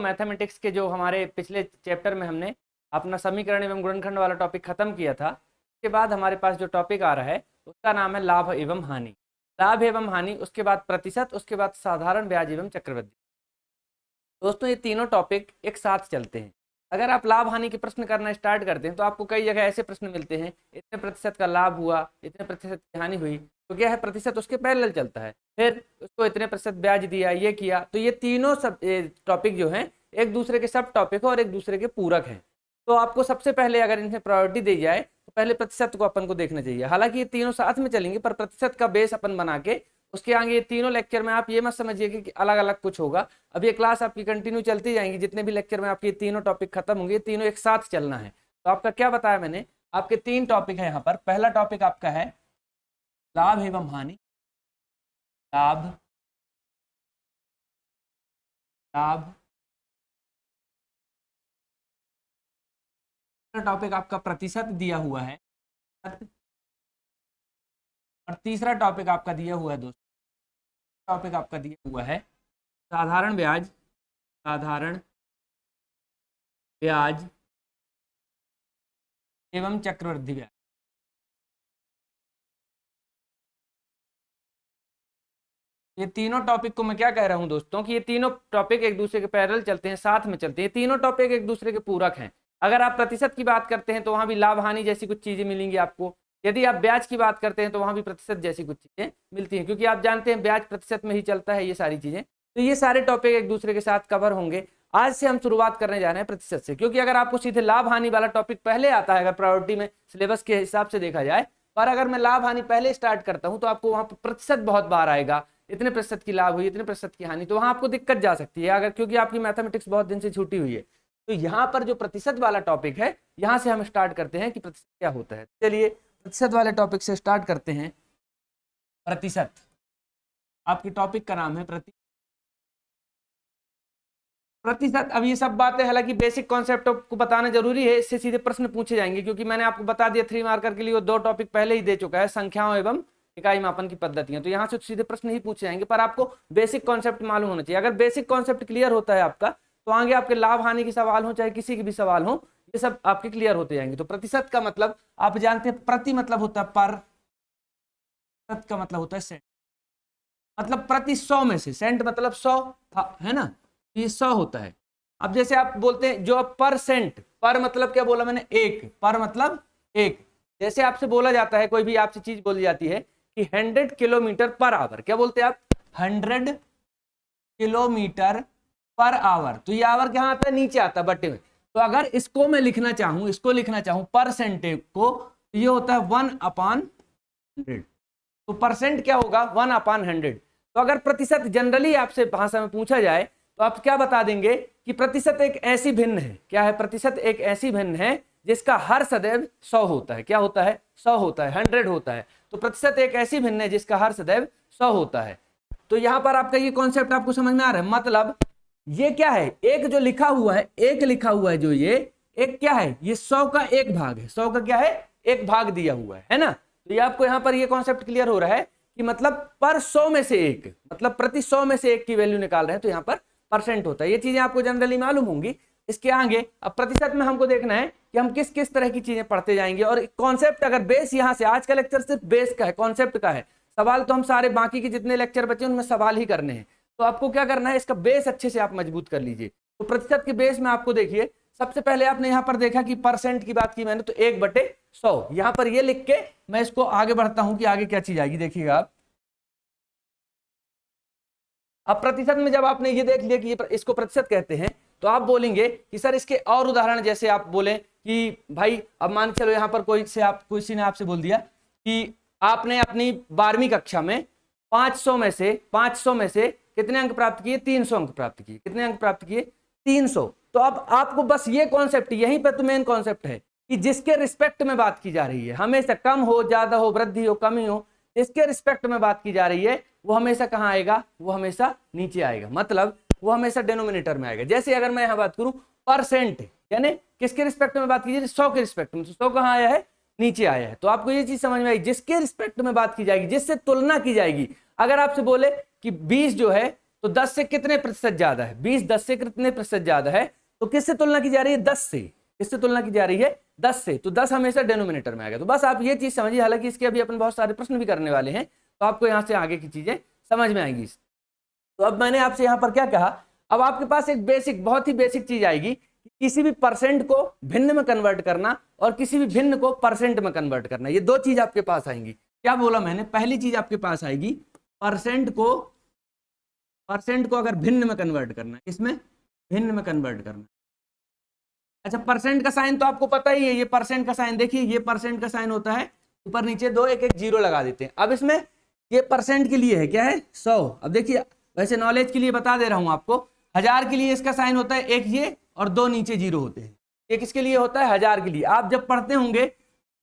Mathematics के जो हमारे पिछले चैप्टर में हमने अपना समीकरण एवं गुणनखंड वाला टॉपिक खत्म किया था, उसके बाद हमारे पास जो टॉपिक आ रहा है उसका नाम है लाभ एवं हानि। लाभ एवं हानि, उसके बाद प्रतिशत, उसके बाद साधारण ब्याज एवं चक्रवृद्धि। दोस्तों ये तीनों टॉपिक एक साथ चलते हैं। अगर आप लाभ हानि के प्रश्न करना स्टार्ट करते हैं तो आपको कई जगह ऐसे प्रश्न मिलते हैं, इतने प्रतिशत का लाभ हुआ, इतने प्रतिशत की हानि हुई, तो क्या है प्रतिशत उसके पैरेलल चलता है, फिर उसको इतने प्रतिशत ब्याज दिया, ये किया। तो ये तीनों सब टॉपिक जो हैं एक दूसरे के सब टॉपिक और एक दूसरे के पूरक हैं। तो आपको सबसे पहले अगर इनसे प्रायोरिटी दी जाए तो पहले प्रतिशत को अपन को देखना चाहिए। हालांकि ये तीनों साथ में चलेंगे, पर प्रतिशत का बेस अपन बना के उसके आगे ये तीनों लेक्चर में आप ये मत समझिए कि अलग अलग कुछ होगा। अब ये क्लास आपकी कंटिन्यू चलती जाएंगी, जितने भी लेक्चर में आपके तीनों टॉपिक खत्म होंगे, तीनों एक साथ चलना है। तो आपका क्या बताया मैंने, आपके तीन टॉपिक है यहाँ पर। पहला टॉपिक आपका है लाभ एवं हानि, लाभ लाभ। टॉपिक आपका प्रतिशत दिया हुआ है, और तीसरा टॉपिक आपका दिया हुआ है दोस्तों, टॉपिक आपका दिया हुआ है साधारण ब्याज, साधारण ब्याज एवं चक्रवृद्धि ब्याज। ये तीनों टॉपिक को मैं क्या कह रहा हूं दोस्तों कि ये तीनों टॉपिक एक दूसरे के पैरेलल चलते हैं, साथ में चलते हैं। ये तीनों टॉपिक एक दूसरे के पूरक हैं। अगर आप प्रतिशत की बात करते हैं तो वहां भी लाभ हानि जैसी कुछ चीजें मिलेंगी आपको। यदि आप ब्याज की बात करते हैं तो वहां भी प्रतिशत जैसी कुछ चीजें मिलती हैं, क्योंकि आप जानते हैं ब्याज प्रतिशत में ही चलता है ये सारी चीजें। तो ये सारे टॉपिक एक दूसरे के साथ कवर होंगे। आज से हम शुरुआत करने जा रहे हैं प्रतिशत से, क्योंकि अगर आपको सीधे लाभ हानि वाला टॉपिक पहले आता है, अगर प्रायोरिटी में सिलेबस के हिसाब से देखा जाए, पर अगर मैं लाभ हानि पहले स्टार्ट करता हूं तो आपको वहां पर प्रतिशत बहुत बार आएगा, इतने प्रतिशत की लाभ हुई, इतने प्रतिशत की हानि, तो वहां आपको दिक्कत जा सकती है अगर, क्योंकि आपकी मैथमेटिक्स बहुत दिन से छूटी हुई है। तो यहाँ पर जो प्रतिशत वाला टॉपिक है, यहाँ से हम स्टार्ट करते हैं कि प्रतिशत क्या होता है। चलिए प्रतिशत वाले टॉपिक से स्टार्ट करते हैं। प्रतिशत, आपके टॉपिक का नाम है प्रतिशत। अब ये सब बातें हालांकि बेसिक कॉन्सेप्ट को बताना जरूरी है, इससे सीधे प्रश्न पूछे जाएंगे, क्योंकि मैंने आपको बता दिया 3 मार्कर के लिए वो 2 टॉपिक पहले ही दे चुका है, संख्याओं एवं इकाई मापन की पद्धतियां। तो यहाँ से सीधे प्रश्न ही पूछे जाएंगे, पर आपको बेसिक कॉन्सेप्ट मालूम होना चाहिए। अगर बेसिक कॉन्सेप्ट क्लियर होता है आपका, तो आगे आपके लाभ हानि के सवाल हो चाहे किसी के भी सवाल हो, ये सब आपके क्लियर होते जाएंगे। तो प्रतिशत का मतलब आप जानते हैं, प्रति मतलब होता है पर, प्रतिशत का मतलब होता है सेंट, मतलब प्रति 100 में से, सेंट मतलब 100 है ना, ये 100 होता है। अब जैसे आप बोलते हैं जो परसेंट, पर मतलब क्या बोला मैंने, एक, पर मतलब एक। जैसे आपसे बोला जाता है, कोई भी आपसे चीज बोली जाती है कि 100 किलोमीटर पर आवर, क्या बोलते हैं आप, 100 किलोमीटर पर आवर। तो ये आवर कहाँ आता है, नीचे आता है बटे में। तो अगर इसको मैं लिखना चाहूं, इसको लिखना चाहूं परसेंटेज को, तो ये होता है 1/100। तो परसेंट क्या होगा, 1/100। तो अगर प्रतिशत जनरली आपसे भाषा में पूछा जाए तो आप क्या बता देंगे कि प्रतिशत एक ऐसी भिन्न है, क्या है, प्रतिशत एक ऐसी भिन्न है जिसका हर सदैव 100 होता है। क्या होता है, 100 होता है, 100 होता है। तो प्रतिशत एक ऐसी भिन्न है जिसका हर सदैव 100 होता है। तो यहां पर आपका ये कॉन्सेप्ट आपको समझ में आ रहा है। मतलब ये क्या है, एक जो लिखा हुआ है, एक लिखा हुआ है, जो ये एक क्या है, ये 100 का एक भाग है, 100 का क्या है, एक भाग दिया हुआ है ना। तो ये आपको यहां पर ये कॉन्सेप्ट क्लियर हो रहा है कि मतलब पर 100 में से एक, मतलब प्रति 100 में से एक की वैल्यू निकाल रहे हैं, तो यहां पर परसेंट होता है। ये चीजें आपको जनरली मालूम होंगी। इसके आगे अब प्रतिशत में हमको देखना है कि हम किस किस तरह की चीजें पढ़ते जाएंगे। और कॉन्सेप्ट अगर बेस यहां से, आज का लेक्चर सिर्फ बेस का है, कॉन्सेप्ट का है। सवाल तो हम सारे बाकी के जितने लेक्चर बचे उनमें सवाल ही करने हैं। तो आपको क्या करना है, इसका बेस अच्छे से आप मजबूत कर लीजिए। तो प्रतिशत के बेस में आपको देखिए, सबसे पहले आपने यहां पर देखा कि परसेंट की बात की मैंने, तो 1/100 यहां पर ये लिख के मैं इसको आगे बढ़ता हूं कि आगे क्या चीज आएगी, देखिएगा आप। अब प्रतिशत में जब आपने ये देख लिया कि ये इसको प्रतिशत कहते हैं, तो आप बोलेंगे कि सर इसके और उदाहरण, जैसे आप बोले कि भाई अब मान चलो यहां पर किसी ने आपसे बोल दिया कि आपने अपनी 12वीं कक्षा में 500 में से कितने अंक प्राप्त किए, 300 अंक प्राप्त किए। कितने अंक प्राप्त किए, 300। तो अब आपको बस ये कॉन्सेप्ट, यहीं पर तो मेन कॉन्सेप्ट है कि जिसके रिस्पेक्ट में बात की जा रही है, हमेशा कम हो, ज्यादा हो, वृद्धि हो, कमी हो, जिसके रिस्पेक्ट में बात की जा रही है वो हमेशा कहाँ आएगा, वो हमेशा नीचे आएगा। मतलब वो हमेशा डिनोमिनेटर में आएगा। जैसे अगर मैं यहां बात करूं परसेंट, यानी किसके रिस्पेक्ट में बात कीजिए, 100 के रिस्पेक्ट में, तो 100 कहाँ आया है, नीचे आया है। तो आपको ये चीज समझ में आई, जिसके रिस्पेक्ट में बात की जाएगी, जिससे तुलना की जाएगी। अगर आपसे बोले कि 20 जो है तो 10 से कितने प्रतिशत ज्यादा है, 20 10 से कितने प्रतिशत ज्यादा है, तो किससे तुलना की जा रही है, 10 से। किससे तुलना की जा रही है, 10 से। तो 10 हमेशा डिनोमिनेटर में आ गया। तो बस आप ये चीज समझिए, हालांकि इसके अभी अपन बहुत सारे प्रश्न भी करने वाले हैं, तो आपको यहाँ से आगे की चीजें समझ में आएंगी। तो अब मैंने आपसे यहाँ पर क्या कहा, अब आपके पास एक बेसिक, बहुत ही बेसिक चीज आएगी, किसी भी परसेंट को भिन्न में कन्वर्ट करना और किसी भी भिन्न को परसेंट में कन्वर्ट करना। ये दो चीज आपके पास आएंगी। क्या बोला मैंने, पहली चीज आपके पास आएगी परसेंट को अगर भिन्न में कन्वर्ट करना, इसमें भिन्न में कन्वर्ट करना। अच्छा, परसेंट का साइन तो आपको पता ही है, ये परसेंट का साइन देखिए, ये परसेंट का साइन होता है, ऊपर नीचे दो एक एक जीरो लगा देते हैं। अब इसमें ये परसेंट के लिए है, क्या है, 100। अब देखिए, वैसे नॉलेज के लिए बता दे रहा हूं आपको, 1000 के लिए इसका साइन होता है एक ये और दो नीचे जीरो होते हैं। ये किसके लिए होता है, 1000 के लिए। आप जब पढ़ते होंगे,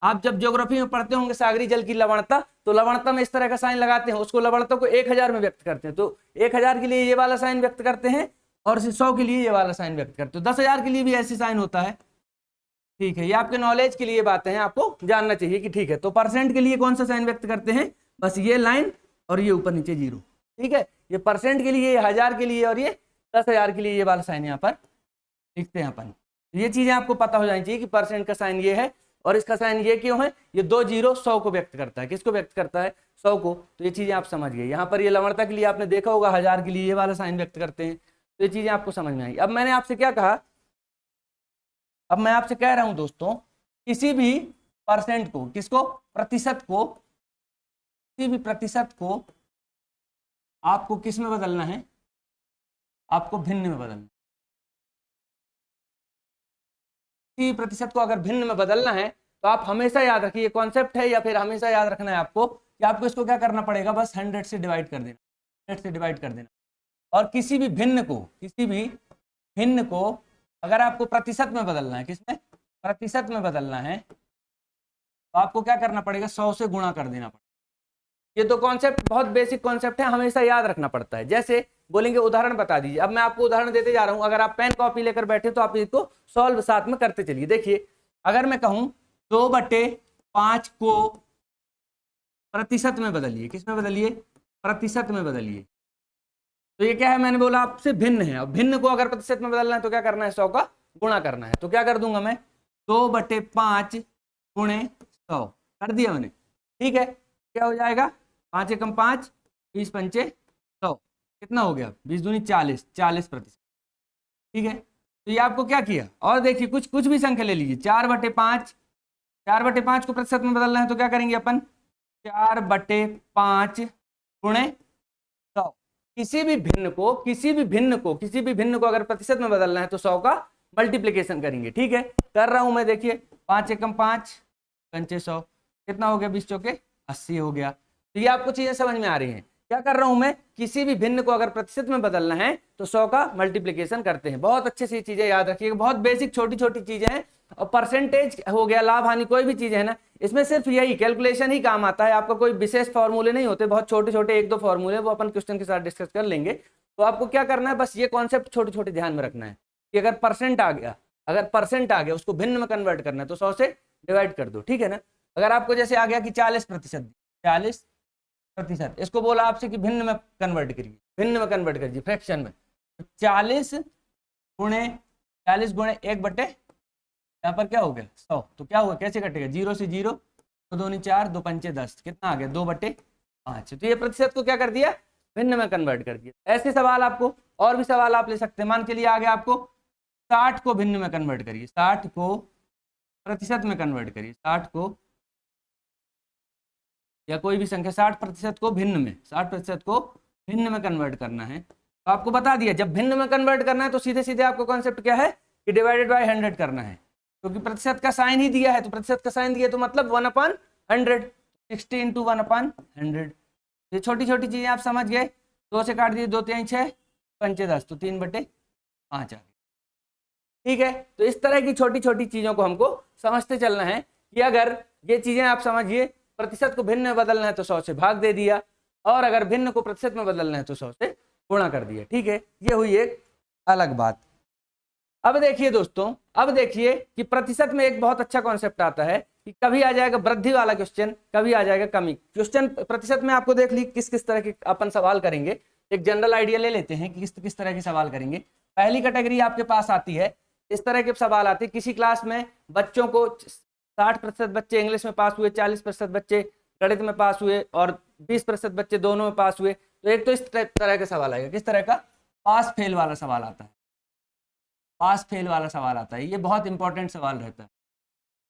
आप जब ज्योग्राफी में पढ़ते होंगे सागरी जल की लवणता, तो लवणता में इस तरह का साइन लगाते हैं, उसको लवणता को 1000 में व्यक्त करते हैं। तो 1000 के लिए ये वाला साइन व्यक्त करते हैं और 100 के लिए ये वाला साइन व्यक्त करते हैं। 10,000 के लिए भी ऐसे साइन होता है। ठीक है, ये आपके नॉलेज के लिए बातें हैं, आपको जानना चाहिए कि ठीक है। तो परसेंट के लिए कौन सा साइन व्यक्त करते हैं, बस ये लाइन और ये ऊपर नीचे जीरो। ठीक है, ये परसेंट के लिए, 1000 के लिए और ये 10,000 के लिए ये वाला साइन यहाँ पर लिखते हैं अपन। ये चीजें आपको पता हो जानी चाहिए कि परसेंट का साइन ये है और इसका साइन ये क्यों है, ये दो जीरो 100 को व्यक्त करता है। किसको व्यक्त करता है, 100 को। तो ये चीजें आप समझ गए। यहाँ पर ये लवणता के लिए आपने देखा होगा 1000 के लिए ये वाला साइन व्यक्त करते हैं। तो ये चीजें आपको समझ में आई। अब मैंने आपसे क्या कहा, अब मैं आपसे कह रहा हूं दोस्तों, किसी भी परसेंट को, किसको, प्रतिशत को, किसी भी प्रतिशत को आपको किस में बदलना है, आपको भिन्न में बदलना। किसी प्रतिशत को अगर भिन्न में बदलना है तो आप हमेशा याद रखिए, कॉन्सेप्ट है, या फिर हमेशा याद रखना है आपको कि आपको इसको क्या करना पड़ेगा, बस 100 से डिवाइड कर देना, 100 से डिवाइड कर देना। और किसी भी भिन्न को अगर आपको प्रतिशत में बदलना है, किसमें, प्रतिशत में बदलना है, तो आपको क्या करना पड़ेगा, 100 से गुणा कर देना पड़ेगा। ये तो कॉन्सेप्ट बहुत बेसिक कॉन्सेप्ट है, हमेशा याद रखना पड़ता है। जैसे बोलेंगे उदाहरण बता दीजिए, अब मैं आपको उदाहरण देते जा रहा हूं, अगर आप पेन कॉपी लेकर बैठे तो आप इसको सॉल्व साथ में करते चलिए। देखिए, अगर मैं कहूं 2/5 को प्रतिशत में बदलिए, किस में बदलिए, प्रतिशत में बदलिए, तो ये क्या है, मैंने बोला आपसे भिन्न है। अब भिन्न को अगर प्रतिशत में बदलना है तो क्या करना है, 100 का गुणा करना है। तो क्या कर दूंगा मैं, 2/5 गुणे 100 कर दिया मैंने। ठीक है, क्या हो जाएगा, 5 एकम 5, 20 पंचे 100, कितना हो गया, 20 दूनी 40, 40%। ठीक है, तो ये आपको क्या किया, और देखिए कुछ भी संख्या ले लीजिए, 4/5, 4/5 को प्रतिशत में बदलना है तो क्या करेंगे अपन, 4/5 गुणे 100। किसी भी भिन्न को अगर प्रतिशत में बदलना है तो 100 का मल्टीप्लीकेशन करेंगे। ठीक है, कर रहा हूं मैं, देखिए 5 एकम 5 पंचे 100, कितना हो गया, 20 चौके 80 हो गया। तो ये आपको चीजें समझ में आ रही हैं। क्या कर रहा हूं मैं, किसी भी भिन्न को अगर प्रतिशत में बदलना है तो 100 का मल्टीप्लीकेशन करते हैं। बहुत अच्छे से चीजें याद रखिएगा, बहुत बेसिक छोटी छोटी चीजें हैं। और परसेंटेज हो गया, लाभ हानि, कोई भी चीज है ना, इसमें सिर्फ यही कैलकुलेशन ही काम आता है। आपका कोई विशेष फॉर्मूले नहीं होते, बहुत छोटे छोटे 1-2 फॉर्मूले, वो अपन क्वेश्चन के साथ डिस्कस कर लेंगे। तो आपको क्या करना है, बस ये कॉन्सेप्ट छोटे छोटे ध्यान में रखना है कि अगर परसेंट आ गया, उसको भिन्न में कन्वर्ट करना है तो 100 से डिवाइड कर दो। ठीक है ना। अगर आपको जैसे आ गया कि 40%, इसको बोला आपसे कि भिन्न में कन्वर्ट करिए, फ्रैक्शन में, 40 गुणे 1/, यहाँ पर क्या हो गया, 100। तो क्या हुआ, कैसे कटेगा, 0 से 0, 2 दूनी 4, 2 पंचे 10, कितना आ गया, 2/5। तो ये प्रतिशत को क्या कर दिया, भिन्न में कन्वर्ट कर दिया। ऐसे सवाल आपको और भी सवाल आप ले सकते हैं। मान के लिए आ गया आपको 60 को भिन्न में कन्वर्ट करिए, 60 को प्रतिशत में कन्वर्ट करिए, 60 को, या कोई भी संख्या, 60% को भिन्न में, 60% को भिन्न में कन्वर्ट करना है। तो आपको बता दिया, जब भिन्न में कन्वर्ट करना है तो सीधे सीधे आपको कॉन्सेप्ट क्या है कि डिवाइडेड बाय 100 करना है, क्योंकि प्रतिशत का साइन ही दिया है। तो प्रतिशत का साइन दिया तो मतलब 1/100, 60 × 1/100। ये छोटी छोटी चीजें आप समझ गए। 2 से काट दिए, 2 3 6 पंचे 10, तो 3/5 आ गया। ठीक है, तो इस तरह की छोटी छोटी चीजों को हमको समझते चलना है कि अगर ये चीजें आप समझिए, प्रतिशत को भिन्न में बदलना है तो 100 से भाग दे दिया, और अगर भिन्न को प्रतिशत में बदलना है तो 100 से गुणा कर दिया। ठीक है, ये हुई एक अलग बात। अब देखिए दोस्तों, अब देखिए कि प्रतिशत में एक बहुत अच्छा कॉन्सेप्ट आता है कि कभी आ जाएगा वृद्धि वाला क्वेश्चन, कभी आ जाएगा कमी क्वेश्चन। प्रतिशत में आपको देख ली किस किस तरह के अपन सवाल करेंगे। एक जनरल आइडिया ले लेते हैं कि किस किस तरह के सवाल करेंगे। पहली कैटेगरी आपके पास आती है, इस तरह के सवाल आते हैं, किसी क्लास में बच्चों को 60% बच्चे इंग्लिश में पास हुए, 40% बच्चे गणित में पास हुए और 20% बच्चे दोनों में पास हुए। तो एक तो इस तरह का सवाल आएगा, किस तरह का, पास फेल वाला सवाल आता है, पास फेल वाला सवाल आता है, ये बहुत इंपॉर्टेंट सवाल रहता है।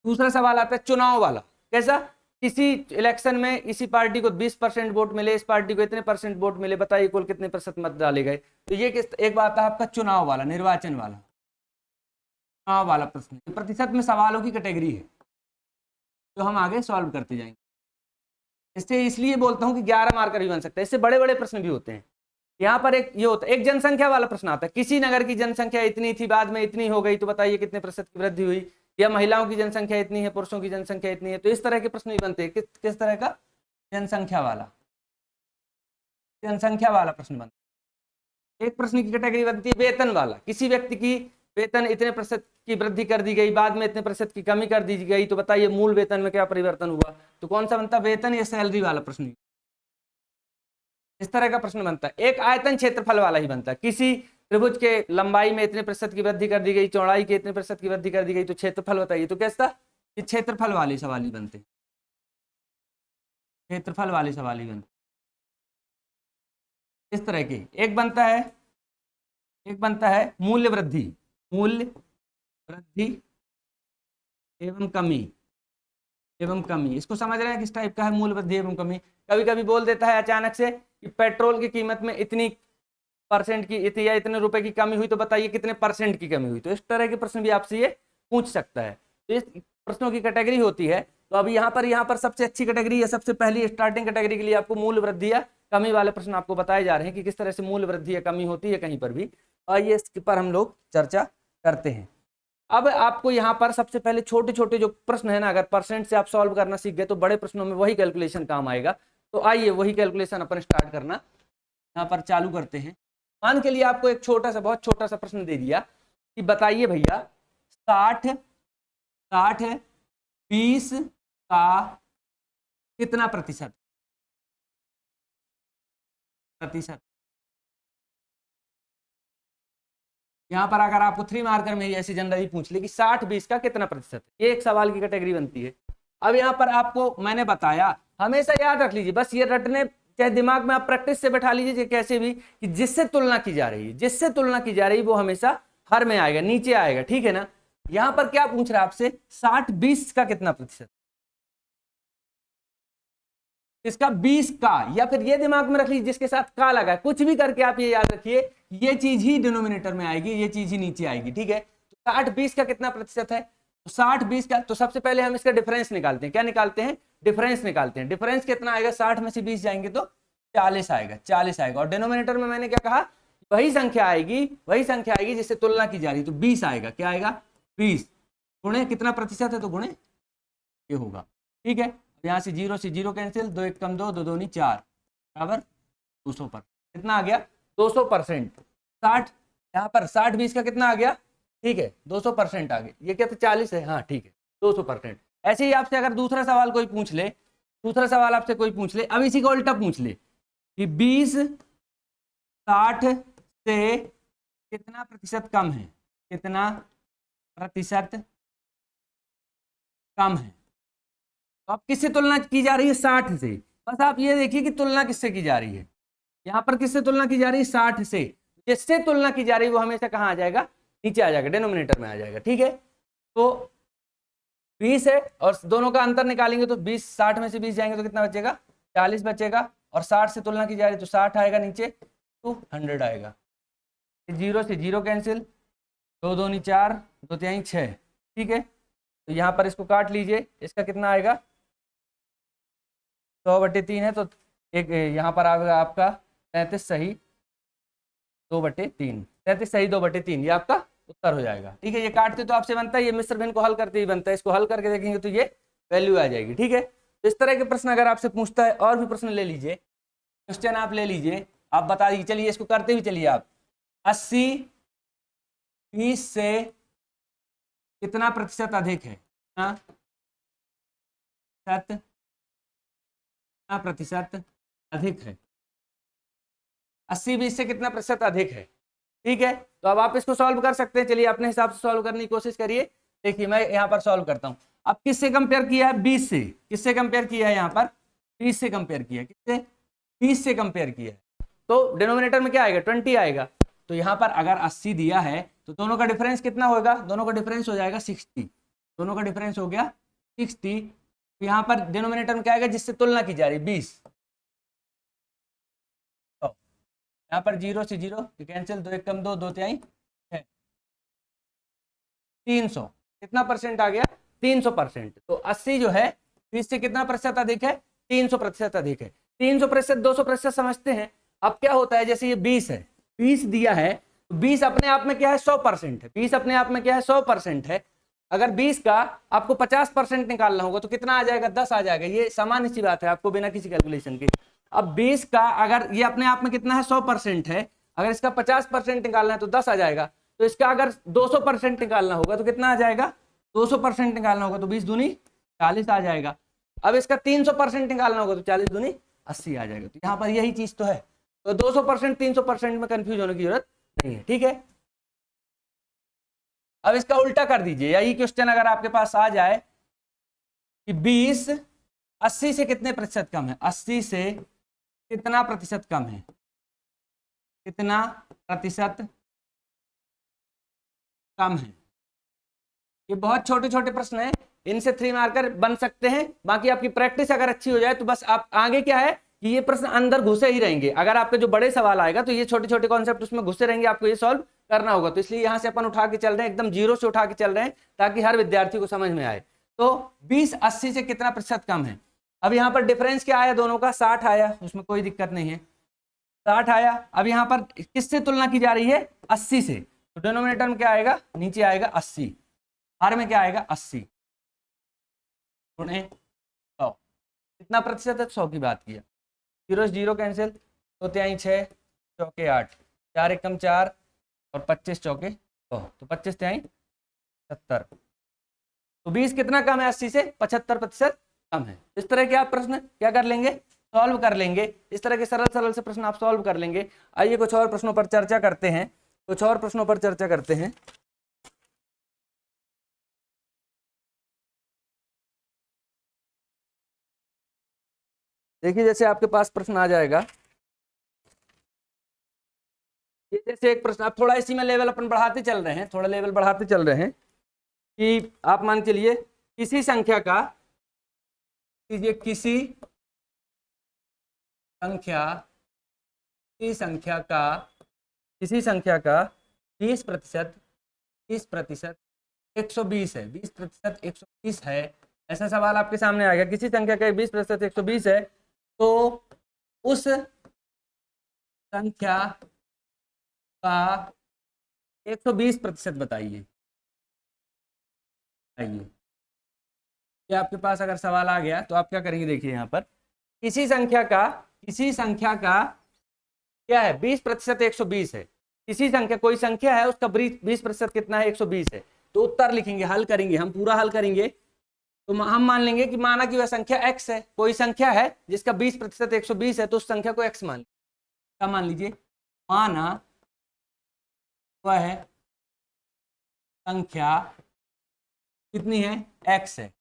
दूसरा सवाल आता है चुनाव वाला, कैसा, किसी इलेक्शन में इसी पार्टी को 20% वोट मिले, इस पार्टी को इतने % वोट मिले, बताइए कुल कितने % मत डाले गए। तो ये किस, एक बात है आपका चुनाव वाला, निर्वाचन वाला, चुनाव वाला प्रश्न, प्रतिशत में सवालों की कैटेगरी है जो हम आगे सॉल्व करते जाएंगे। इससे इसलिए बोलता हूं कि 11 मार्कर भी बन सकता है, इससे बड़े बड़े प्रश्न भी होते हैं। यहाँ पर एक ये होता है, एक जनसंख्या वाला प्रश्न आता है, किसी नगर की जनसंख्या इतनी थी, बाद में इतनी हो गई, तो बताइए कितने % की वृद्धि हुई, या महिलाओं की जनसंख्या इतनी है, पुरुषों की जनसंख्या इतनी है। तो इस तरह के प्रश्न भी बनते हैं, किस तरह का, जनसंख्या वाला, जनसंख्या वाला प्रश्न बनता है। एक प्रश्न की कैटेगरी बनती है वेतन वाला, किसी व्यक्ति की वेतन इतने % की वृद्धि कर दी गई, बाद में इतने % की कमी कर दी गई, तो बताइए मूल वेतन में क्या परिवर्तन हुआ। तो कौन सा बनता है, वेतन या सैलरी वाला प्रश्न, इस तरह का प्रश्न बनता है। एक आयतन क्षेत्रफल वाला ही बनता है, किसी त्रिभुज के लंबाई में इतने % की वृद्धि कर दी गई, चौड़ाई के इतने % की वृद्धि कर दी गई, तो क्षेत्रफल बताइए। तो कैसा, ये क्षेत्रफल वाले सवाल ही बनते हैं, क्षेत्रफल वाले सवाल ही बनते इस तरह के। एक बनता है मूल्य वृद्धि, मूल्य वृद्धि एवं कमी, इसको समझ रहे हैं किस टाइप का है मूल्य वृद्धि एवं कमी। कभी कभी बोल देता है अचानक से कि पेट्रोल की कीमत में इतनी % की इतनी या इतने रुपए की कमी हुई, तो बताइए कितने % की कमी हुई। तो इस तरह के प्रश्न भी आपसे ये पूछ सकता है। तो इस प्रश्नों की कैटेगरी होती है। तो अब यहाँ पर सबसे अच्छी कैटेगरी या सबसे पहली स्टार्टिंग कैटेगरी के लिए आपको मूल वृद्धि या कमी वाले प्रश्न आपको बताए जा रहे हैं कि किस तरह से मूल वृद्धि या कमी होती है कहीं पर भी, और ये इसके पर हम लोग चर्चा करते हैं। अब आपको यहाँ पर सबसे पहले छोटे छोटे जो प्रश्न है ना, अगर % से आप सॉल्व करना सीख गए तो बड़े प्रश्नों में वही कैलकुलेशन काम आएगा। तो आइए वही कैलकुलेशन अपन स्टार्ट करना यहाँ पर चालू करते हैं। मान के लिए आपको एक छोटा सा, बहुत छोटा सा प्रश्न दे दिया कि बताइए भैया 60 20 का कितना प्रतिशत, यहाँ पर अगर आपको 3 मार्कर में ऐसी जनरली पूछ ले कि 60 20 का कितना %, ये एक सवाल की कैटेगरी बनती है। अब यहाँ पर आपको मैंने बताया, हमेशा याद रख लीजिए, बस ये रटने चाहे दिमाग में आप प्रैक्टिस से बैठा लीजिए कैसे भी, कि जिससे तुलना की जा रही है, जिससे तुलना की जा रही है वो हमेशा हर में आएगा, नीचे आएगा, ठीक है ना। यहाँ पर क्या पूछ रहा है आपसे, 60 20 का कितना %, इसका 20 का, या फिर ये दिमाग में रख लीजिए जिसके साथ का लगा है, कुछ भी करके आप ये याद रखिए, ये चीज ही डिनोमिनेटर में आएगी, ये चीज ही नीचे आएगी, ठीक है। तो 60 20 का कितना % है, तो 60 20 का, तो सबसे पहले हम इसका डिफरेंस निकालते हैं। क्या निकालते हैं, डिफरेंस निकालते हैं। डिफरेंस कितना आएगा, 60 में से 20 जाएंगे तो 40 आएगा, 40 आएगा। और डिनोमिनेटर में मैंने क्या कहा, वही संख्या आएगी जिससे तुलना की जा रही, तो 20 आएगा। क्या आएगा, 20 गुणे कितना % है, तो गुणे ये होगा, ठीक है। यहाँ से 0 कैंसिल, 2 1 कम 2, 2 2 4 बराबर 200 पर, कितना आ गया 200%। 60 यहाँ पर 60 20 का कितना आ गया, ठीक है 200% आ गया। ये क्या, तो 40 है, हाँ ठीक है 200%। ऐसे ही आपसे अगर दूसरा सवाल कोई पूछ ले, आपसे कोई पूछ ले, अब इसी को उल्टा पूछ ले कि 20 60 से कितना % कम है, कितना % कम है। तो अब किससे तुलना की जा रही है, 60 से। बस आप ये देखिए कि तुलना किससे की जा रही है, यहाँ पर किससे तुलना की जा रही है, 60 से। जिससे तुलना की जा रही है वो हमेशा कहाँ आ जाएगा, नीचे आ जाएगा, डिनोमिनेटर में आ जाएगा, ठीक है। तो 20 है और दोनों का अंतर निकालेंगे तो 20 60 में से 20 जाएंगे तो कितना बचेगा, 40 बचेगा। और 60 से तुलना की जा रही है तो 60 आएगा नीचे, तो 100 आएगा। 0 से 0 कैंसिल, 2 2 4, 2 3 6, ठीक है। तो यहाँ पर इसको काट लीजिए, इसका कितना आएगा 100/3 है, तो एक यहाँ पर आएगा आपका 33 सही 2/3, 33 सही 2/3, ये आपका उत्तर हो जाएगा, ठीक है। ये काटते तो आपसे बनता है, ये मिश्र भिन्न को हल करते ही बनता है, इसको हल करके देखेंगे तो ये वैल्यू आ जाएगी, ठीक है। तो इस तरह के प्रश्न अगर आपसे पूछता है, और भी प्रश्न ले लीजिए, क्वेश्चन आप ले लीजिए, आप बता दीजिए, चलिए इसको करते हुए चलिए आप, 80 20 से कितना % अधिक है, कितना % अधिक है। 80 20 से कितना प्रतिशत अधिक है। ठीक है, तो अब आप इसको सॉल्व कर सकते हैं। चलिए अपने हिसाब से सॉल्व करने की कोशिश करिए। देखिए मैं यहाँ पर सॉल्व करता हूँ। अब किससे कंपेयर किया है? 20 से। किससे कंपेयर किया है? यहाँ पर 20 से कंपेयर किया है। किससे? 20 से कंपेयर किया है। तो डिनोमिनेटर में क्या आएगा? 20 आएगा। तो यहाँ पर अगर 80 दिया है तो दोनों का डिफरेंस कितना होगा? दोनों का डिफरेंस हो जाएगा 60। दोनों का डिफरेंस हो गया 60। तो यहाँ पर डिनोमिनेटर में क्या आएगा जिससे तुलना की जा रही है? 20। तो यहाँ पर 0 से 0 कैंसिल, 2 1 कम 2, 2 तिहाई 6, 300। कितना परसेंट आ गया? 300%। तो 80 जो है 20 से कितना प्रतिशत अधिक है? 300% अधिक है। 300%, 200% समझते हैं। अब क्या होता है, जैसे ये 20 है, 20 दिया है तो 20 अपने आप में क्या है? 100% है। 20 अपने आप में क्या है? 100% है। अगर 20 का आपको 50% निकालना होगा तो कितना आ जाएगा? 10 आ जाएगा। ये सामान्य सी बात है, आपको बिना किसी कैलकुलेशन के। अब 20 का अगर ये अपने आप में कितना है? 100% है। अगर इसका 50% निकालना है तो 10 आ जाएगा। तो इसका अगर 200% निकालना होगा तो कितना आ जाएगा? 200% निकालना होगा तो 20 दूनी 40 आ जाएगा। अब इसका 300% निकालना होगा तो 40 दूनी 80 आ जाएगा। तो यहाँ पर यही चीज तो है। तो 200% 300% में कंफ्यूज होने की जरूरत नहीं है। ठीक है, अब इसका उल्टा कर दीजिए। यही क्वेश्चन अगर आपके पास आ जाए कि 20 80 से कितने प्रतिशत कम है? 80 से कितना प्रतिशत कम है? कितना प्रतिशत कम है? ये बहुत छोटे छोटे प्रश्न हैं, इनसे 3 मार्कर बन सकते हैं। बाकी आपकी प्रैक्टिस अगर अच्छी हो जाए तो बस आप आगे क्या है कि ये प्रश्न अंदर घुसे ही रहेंगे। अगर आपके जो बड़े सवाल आएगा तो ये छोटे छोटे कॉन्सेप्ट उसमें घुसे रहेंगे, आपको ये सॉल्व करना होगा। तो इसलिए यहां से अपन उठा के चल रहे हैं, एकदम 0 से उठा के चल रहे हैं ताकि हर विद्यार्थी को समझ में आए। तो 20 80 से कितना प्रतिशत कम है? अब यहाँ पर डिफरेंस क्या आया दोनों का? 60 आया, उसमें कोई दिक्कत नहीं है। 60 आया। अब यहाँ पर किससे तुलना की जा रही है? 80 से। तो डिनोमिनेटर में क्या आएगा? नीचे आएगा 80, हर में क्या आएगा? 80 गुणे 100। कितना प्रतिशत है? 100 की बात किया। 0 से 0 कैंसिल, 2 तिहाई 6, चौके 8, 4 एकम 4 और 25 चौके 100, तो 25 तिहाई 70। तो 20 कितना कम है 80 से? 75% कम है। इस तरह के आप प्रश्न क्या कर लेंगे? सॉल्व कर लेंगे। इस तरह के सरल सरल से प्रश्न आप सॉल्व कर लेंगे। आइए कुछ और प्रश्नों पर चर्चा करते हैं। कुछ और प्रश्नों पर चर्चा करते हैं। देखिए जैसे आपके पास प्रश्न आ जाएगा, ये जैसे एक प्रश्न, आप थोड़ा इसी में लेवल अपन बढ़ाते चल रहे हैं, थोड़ा लेवल बढ़ाते चल रहे हैं कि आप मान चलिए किसी संख्या का, किसी संख्या का 20% 120 है, 20% 120 है। ऐसा सवाल आपके सामने आ गया, किसी संख्या का 20% 120 है, तो उस संख्या का 120% बताइए। ये आपके पास अगर सवाल आ गया तो आप क्या करेंगे? देखिए यहाँ पर किसी संख्या का क्या है? 20% 120 है। किसी संख्या, कोई संख्या है उसका 20% कितना है? 120 है। तो उत्तर लिखेंगे, हल करेंगे, हम पूरा हल करेंगे। तो हम मान लेंगे कि माना कि वह संख्या x है। कोई संख्या है जिसका 20% 120 है, तो उस संख्या को x मान, क्या मान लीजिए? माना वह संख्या कितनी है? x है।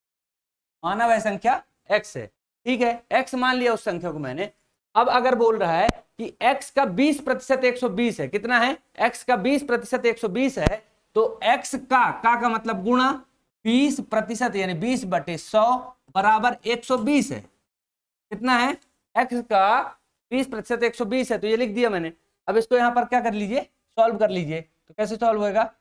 माना वह संख्या x है। ठीक है, x मान लिया उस संख्या को मैंने। अब अगर बोल रहा है कि x का 20% 120 है, कितना है? x का 20% 120 है, तो x का मतलब गुणा 20% यानी 20/100 बराबर 120 है। कितना है? x का 20% 120 है, तो ये लिख दिया मैंने। अब इसको यहां पर क्या कर लीजिए? सॉल्व कर लीजिए। तो कैसे सॉल्व होएगा?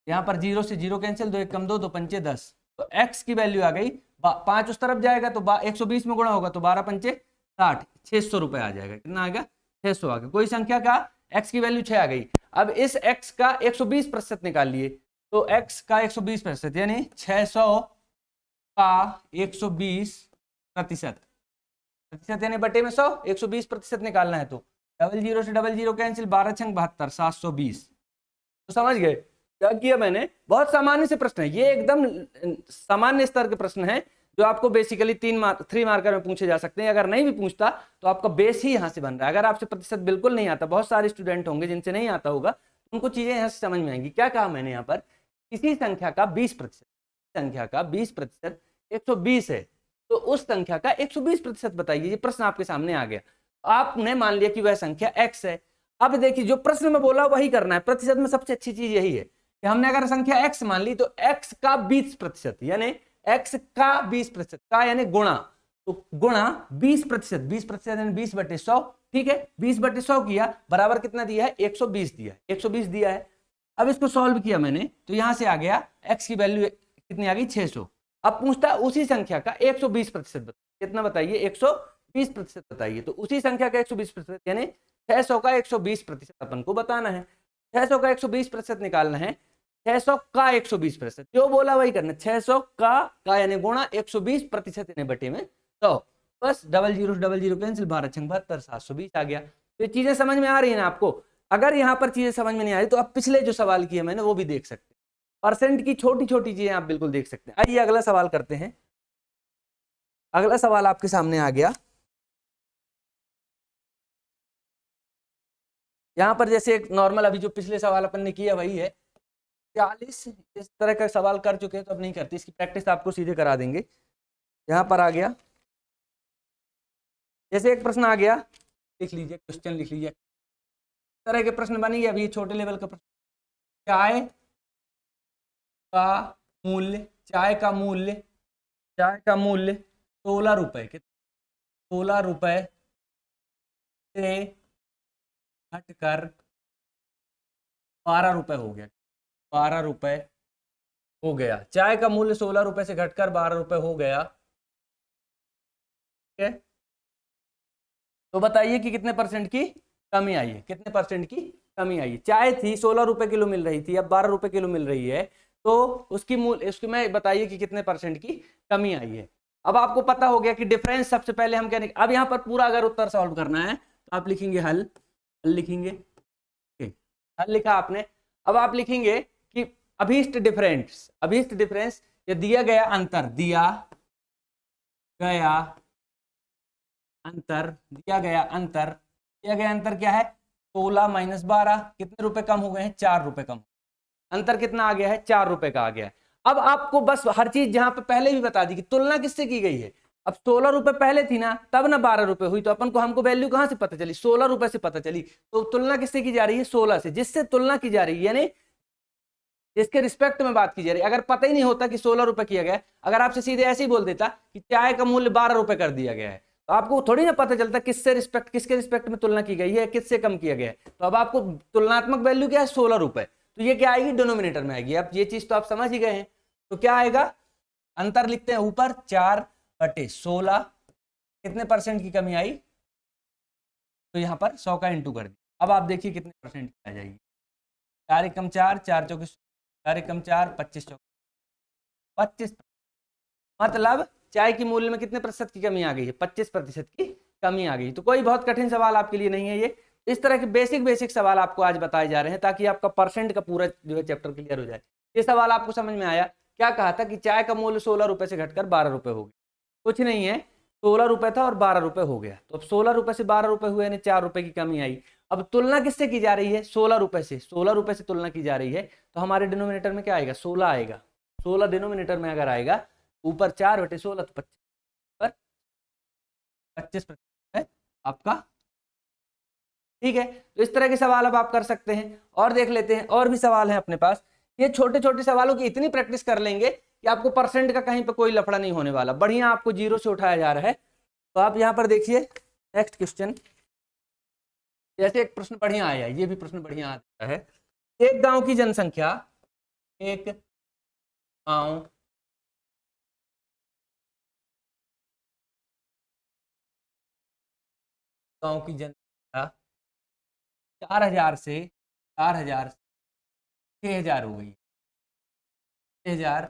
यहां पर 0 से 0 कैंसिल, 2 1 कम 2, 2 पंचे 10। तो x की वैल्यू आ गई, 5 उस तरफ जाएगा तो 120 में गुणा होगा तो 12 पंचे 60, 600 रुपए आ जाएगा। कितना आ गया? 600 आ गया। कोई संख्या का x की वैल्यू 6 आ गई। अब इस x का 120% निकाल लिए, तो x का 120% यानी 600 का 120% यानी बटे में 100, 120% निकालना है। तो 00 से 00 कैंसिल, 12 छंग 72, 720। तो समझ गए क्या किया मैंने? बहुत सामान्य से प्रश्न है ये, एकदम सामान्य स्तर के प्रश्न है जो आपको बेसिकली 3 मार्कर में पूछे जा सकते हैं। अगर नहीं भी पूछता तो आपका बेस ही यहाँ से बन रहा है। अगर आपसे प्रतिशत बिल्कुल नहीं आता, बहुत सारे स्टूडेंट होंगे जिनसे नहीं आता होगा, उनको चीजें यहाँ से समझ में आएंगी। क्या कहा मैंने यहाँ पर, किसी संख्या का 20%, संख्या का 20% 120 है, तो उस संख्या का 120% बताइए। ये प्रश्न आपके सामने आ गया, आपने मान लिया कि वह संख्या x है। अब देखिए जो प्रश्न में बोला वही करना है। प्रतिशत में सबसे अच्छी चीज यही है कि हमने अगर संख्या x मान ली तो x का 20%, यानी x का 20% का यानी गुणा, तो गुणा 20%, 20% यानी 20/100, ठीक है। 20/100 किया बराबर कितना दिया है, 120 दिया है, 120 दिया है। अब इसको सॉल्व किया मैंने तो यहां से आ गया x की वैल्यू कितनी आ गई, 600। अब पूछता है उसी संख्या का 120% कितना बताइए, 120% बताइए। तो उसी संख्या का 120% यानी 600 का 120% अपन को बताना है। 600 का 120% निकालना है, 600 का 120%, जो बोला वही करना। 600 का यानी गुणा 120% यानी बटे में 100, बस डबल जीरो कैंसिल, 12×72 720 आ गया। तो ये चीजें समझ में आ रही है ना आपको। अगर यहाँ पर चीजें समझ में नहीं आ रही तो आप पिछले जो सवाल किए मैंने वो भी देख सकते हैं। परसेंट की छोटी छोटी चीजें आप बिल्कुल देख सकते हैं। आइए अगला सवाल करते हैं। अगला सवाल आपके सामने आ गया। यहां पर जैसे एक नॉर्मल अभी जो पिछले सवाल अपन ने किया वही है, 40 इस तरह का सवाल कर चुके हैं तो अब नहीं करते, इसकी प्रैक्टिस आपको सीधे करा देंगे। यहां पर आ गया, जैसे एक प्रश्न आ गया, लिख लीजिए, क्वेश्चन लिख लीजिए। इस तरह के प्रश्न बनेंगे। अभी छोटे लेवल का प्रश्न, चाय का मूल्य, चाय का मूल्य, चाय का मूल्य 16 रुपए के, 16 रुपए से घटकर 12 रुपए हो गया, 12 रुपए हो गया। चाय का मूल्य 16 रुपए से घटकर 12 रुपए हो गया, ठीक है। तो बताइए कि कितने परसेंट की कमी आई है, कितने परसेंट की कमी आई है। चाय थी 16 रुपए किलो मिल रही थी, अब 12 रुपए किलो मिल रही है, तो उसकी मूल्य, उसकी में बताइए कि कितने परसेंट की कमी आई है। अब आपको पता हो गया कि डिफरेंस सबसे पहले हम क्या, अब यहाँ पर पूरा अगर उत्तर सॉल्व करना है तो आप लिखेंगे हल, हल लिखेंगे, हल लिखा आपने। अब आप लिखेंगे कि अभीष्ट डिफरेंस, अभीष्ट डिफरेंस, ये दिया गया अंतर, दिया गया अंतर, दिया गया अंतर, दिया गया अंतर क्या है, 16 - 12, कितने रुपए कम हो गए हैं, 4 रुपए कम। अंतर कितना आ गया है, 4 रुपए का आ गया है। अब आपको बस हर चीज जहां पे पहले भी बता दी कि तुलना किससे की गई है। अब 16 रुपए पहले थी ना, तब ना 12 रुपए हुई, तो अपन को, हमको वैल्यू कहां से पता चली, 16 रुपए से पता चली। तो तुलना किससे की जा रही है, 16 से, जिससे तुलना की जा रही है, यानी जिसके रिस्पेक्ट में बात की जा रही है। अगर पता ही नहीं होता कि 16 रुपए किया गया, अगर आपसे सीधे ऐसे ही बोल देता कि चाय का मूल्य 12 रुपए कर दिया गया है, तो आपको थोड़ी ना पता चलता किससे रिस्पेक्ट, किसके रिस्पेक्ट में तुलना की गई है, किससे कम किया गया है। तो अब आपको तुलनात्मक वैल्यू क्या है, 16 रुपए, तो ये क्या आएगी, डिनोमिनेटर में आएगी। अब ये चीज तो आप समझ ही गए हैं। तो क्या आएगा, अंतर लिखते हैं ऊपर, 4/16, कितने परसेंट की कमी आई, तो यहाँ पर 100 का इंटू कर दिया। अब आप देखिए कितने परसेंट की आ जाएगी, 4 एकम 4, 4 चौके 4 एकम 4, 25 चौके 25, मतलब चाय की मूल्य में कितने प्रतिशत की कमी आ गई है, 25% की कमी आ गई। तो कोई बहुत कठिन सवाल आपके लिए नहीं है ये। इस तरह के बेसिक बेसिक सवाल आपको आज बताए जा रहे हैं ताकि आपका परसेंट का पूरा जो है चैप्टर क्लियर हो जाए। ये सवाल आपको समझ में आया। क्या कहा था कि चाय का मूल्य 16 रुपए से घटकर 12 रुपए हो गया, कुछ नहीं है, 16 रुपए था और 12 रुपए हो गया। तो अब 16 रुपए से 12 रुपए हुए, यानी 4 रुपए की कमी आई। अब तुलना किससे की जा रही है, 16 रुपए से, 16 रुपए से तुलना की जा रही है, तो हमारे डिनोमिनेटर में क्या आएगा, 16 आएगा। 16 डिनोमिनेटर में अगर आएगा, ऊपर 4/16 तो 25 पर 25% है आपका, ठीक है। तो इस तरह के सवाल अब आप कर सकते हैं। और देख लेते हैं, और भी सवाल हैं अपने पास। ये छोटे छोटे सवालों की इतनी प्रैक्टिस कर लेंगे कि आपको परसेंट का कहीं पे कोई लफड़ा नहीं होने वाला, बढ़िया आपको जीरो से उठाया जा रहा है। तो आप यहाँ पर देखिए नेक्स्ट क्वेश्चन, जैसे एक प्रश्न बढ़िया आया, ये भी प्रश्न बढ़िया आता है। एक गांव की जनसंख्या, एक गांव गांव की जनसंख्या 4000 से 4000 6000 हो गई, 6000,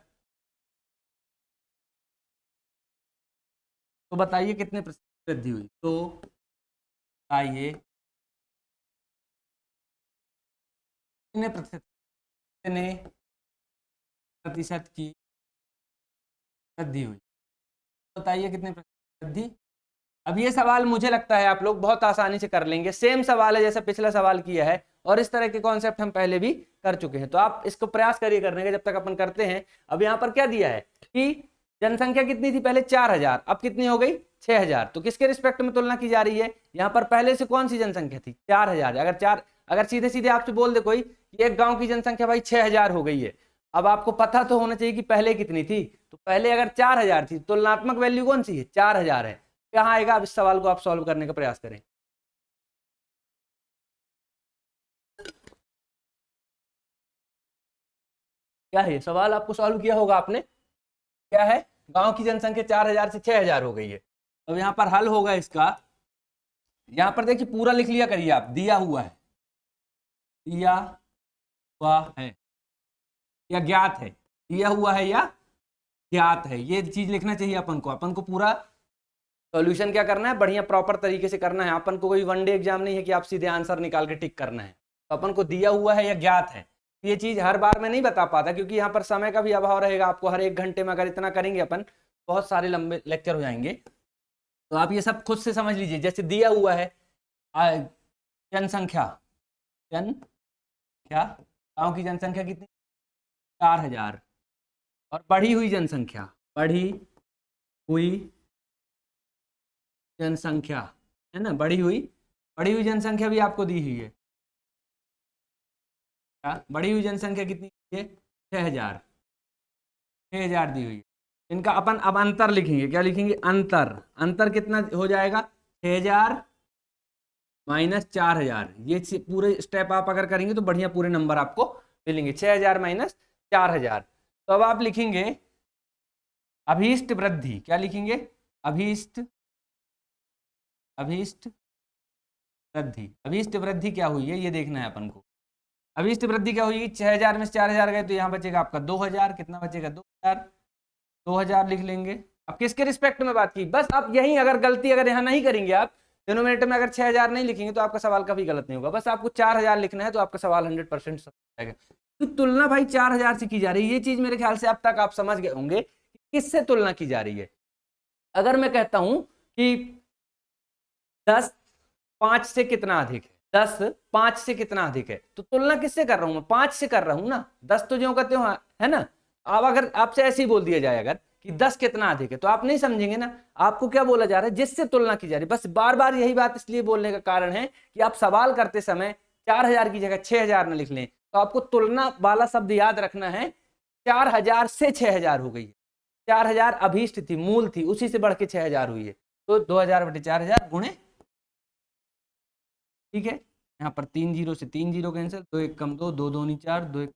तो बताइए कितने प्रतिशत वृद्धि हुई। तो आइए कितने प्रतिशत, कितने प्रतिशत की वृद्धि हुई। बताइए कितने प्रतिशत वृद्धि। अब ये सवाल मुझे लगता है आप लोग बहुत आसानी से कर लेंगे, सेम सवाल है जैसा पिछला सवाल किया है और इस तरह के कॉन्सेप्ट हम पहले भी कर चुके हैं, तो आप इसको प्रयास करिए करने का जब तक अपन करते हैं। अब यहाँ पर क्या दिया है कि जनसंख्या कितनी थी पहले 4000, अब कितनी हो गई 6000, तो किसके रिस्पेक्ट में तुलना की जा रही है, यहाँ पर पहले से कौन सी जनसंख्या थी 4000, अगर सीधे सीधे आपसे बोल दे कोई कि एक गांव की जनसंख्या भाई 6000 हो गई है, अब आपको पता तो होना चाहिए कि पहले कितनी थी, तो पहले अगर 4000 थी, तुलनात्मक वैल्यू कौन सी है 4000 है, क्या आएगा। अब इस सवाल को आप सॉल्व करने का प्रयास करें। क्या है सवाल, आपको सॉल्व किया होगा आपने, क्या है गांव की जनसंख्या 4000 से 6000 हो गई है। अब यहाँ पर हल होगा इसका, यहाँ पर देखिए पूरा लिख लिया करिए आप, दिया हुआ है, दिया हुआ है या ज्ञात है, दिया हुआ है या ज्ञात है, ये चीज लिखना चाहिए अपन को पूरा सॉल्यूशन क्या करना है, बढ़िया प्रॉपर तरीके से करना है। अपन को कोई वनडे एग्जाम नहीं है कि आप सीधे आंसर निकाल के टिक करना है, तो अपन को दिया हुआ है या ज्ञात है। ये चीज हर बार मैं नहीं बता पाता क्योंकि यहाँ पर समय का भी अभाव रहेगा, आपको हर 1 घंटे में अगर इतना करेंगे अपन बहुत सारे लंबे लेक्चर हो जाएंगे, तो आप ये सब खुद से समझ लीजिए। जैसे दिया हुआ है जनसंख्या, गांव की जनसंख्या कितनी 4000, और बढ़ी हुई जनसंख्या, बढ़ी हुई जनसंख्या है ना, बढ़ी हुई जनसंख्या भी आपको दी हुई है, बढ़ी हुई जनसंख्या कितनी है 6000 दी हुई है। इनका अपन अब अंतर लिखेंगे, क्या लिखेंगे अंतर कितना हो जाएगा 6000 माइनस 4000, ये पूरे स्टेप आप अगर करेंगे तो बढ़िया पूरे नंबर आपको मिलेंगे, 6000 माइनस 4000। तो अब आप लिखेंगे अभीष्ट वृद्धि, क्या लिखेंगे अभीष्ट वृद्धि क्या हुई है ये देखना है अपन को। अभीष्ट वृद्धि क्या हुई, 6000 में से 4000 गए तो यहाँ बचेगा आपका 2000, कितना बचेगा 2000 लिख लेंगे। अब किसके रिस्पेक्ट में बात की, बस आप यही अगर गलती अगर यहाँ नहीं करेंगे, आप डिनोमिनेटर में अगर 6000 नहीं लिखेंगे तो आपका सवाल कभी गलत नहीं होगा, बस आपको 4000 लिखना है तो आपका सवाल 100% सही जाएगा। तो तुलना भाई 4000 से की जा रही है, ये चीज मेरे ख्याल से अब तक आप समझ गए होंगे किससे तुलना की जा रही है। अगर मैं कहता हूं कि 10 5 से कितना अधिक है, 10 5 से कितना अधिक है, तो तुलना किससे कर रहा हूं मैं 5 से कर रहा हूं ना, 10 तो ज्यों कहते हो है ना। अब अगर आपसे ऐसे ही बोल दिया जाए अगर कि 10 कितना अधिक है, तो आप नहीं समझेंगे ना, आपको क्या बोला जा रहा है जिससे तुलना की जा रही है। बस बार बार यही बात इसलिए बोलने का कारण है कि आप सवाल करते समय 4000 की जगह 6000 न लिख लें, तो आपको तुलना वाला शब्द याद रखना है। 4000 से 6000 हो गई है, 4000 अभीष्ट थी, मूल थी, उसी से बढ़ के 6000 हुई है, तो 2000 बटे 4000 गुणे, ठीक है। यहाँ पर 3 जीरो से 3 जीरो कैंसिल, 2 1 कम 2, 2 2 4, 2 1